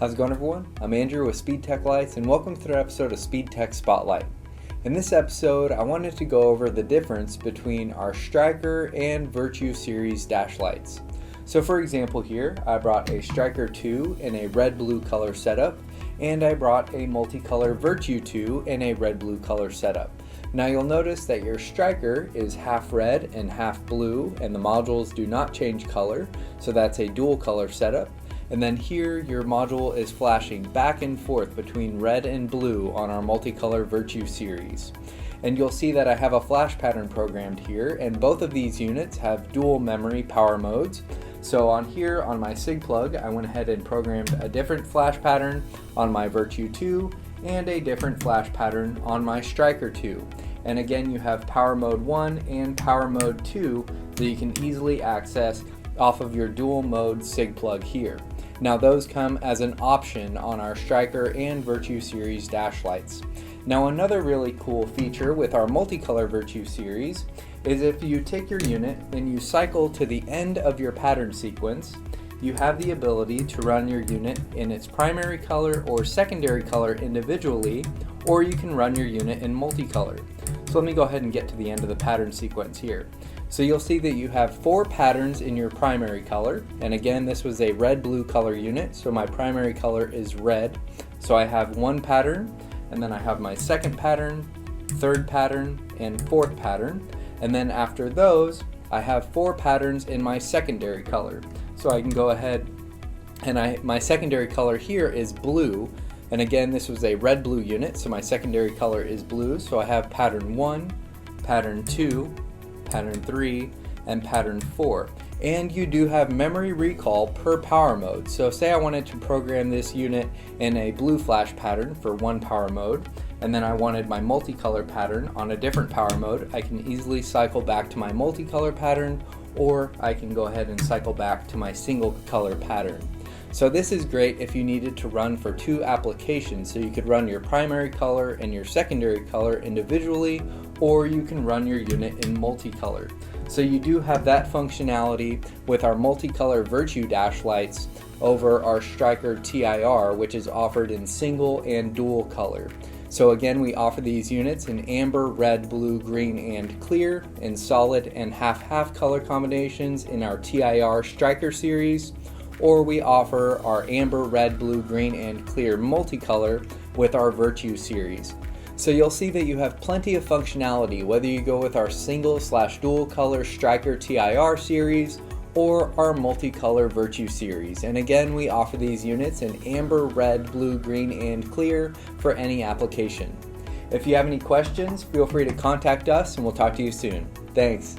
How's it going, everyone? I'm Andrew with SpeedTech Lights, and welcome to another episode of SpeedTech Spotlight. In this episode, I wanted to go over the difference between our Striker and Virtue series dash lights. So for example here, I brought a Striker-2 in a red-blue color setup, and I brought a MultiColor Virtue-2 in a red-blue color setup. Now you'll notice that your Striker is half red and half blue, and the modules do not change color, so that's a dual color setup. And then here your module is flashing back and forth between red and blue on our MultiColor Virtue series. And you'll see that I have a flash pattern programmed here, and both of these units have dual memory power modes. So on here on my SIG plug, I went ahead and programmed a different flash pattern on my Virtue-2 and a different flash pattern on my Striker-2. And again, you have power mode 1 and power mode 2 that you can easily access off of your dual mode SIG plug here. Now those come as an option on our Striker and Virtue series dash lights. Now another really cool feature with our MultiColor Virtue series is if you take your unit and you cycle to the end of your pattern sequence, you have the ability to run your unit in its primary color or secondary color individually, or you can run your unit in multicolor. So let me go ahead and get to the end of the pattern sequence here. So you'll see that you have 4 patterns in your primary color, and again this was a red-blue color unit, so my primary color is red. So I have 1 pattern, and then I have my 2nd pattern, 3rd pattern, and 4th pattern, and then after those I have 4 patterns in my secondary color. So I can go ahead and my secondary color here is blue, and again this was a red-blue unit, so my secondary color is blue. So I have pattern 1, pattern 2, pattern 3, and pattern 4. And you do have memory recall per power mode. So say I wanted to program this unit in a blue flash pattern for 1 power mode, and then I wanted my multicolor pattern on a different power mode, I can easily cycle back to my multicolor pattern, or I can go ahead and cycle back to my single color pattern. So this is great if you needed to run for 2 applications, so you could run your primary color and your secondary color individually, or you can run your unit in multicolor. So you do have that functionality with our MultiColor Virtue dash lights over our Striker TIR, which is offered in single and dual color. So again, we offer these units in amber, red, blue, green, and clear, in solid and half-half color combinations in our TIR Striker series, or we offer our amber, red, blue, green, and clear multicolor with our Virtue series. So you'll see that you have plenty of functionality whether you go with our single/dual color Striker TIR series or our MultiColor Virtue series. And again, we offer these units in amber, red, blue, green, and clear for any application. If you have any questions, feel free to contact us and we'll talk to you soon. Thanks.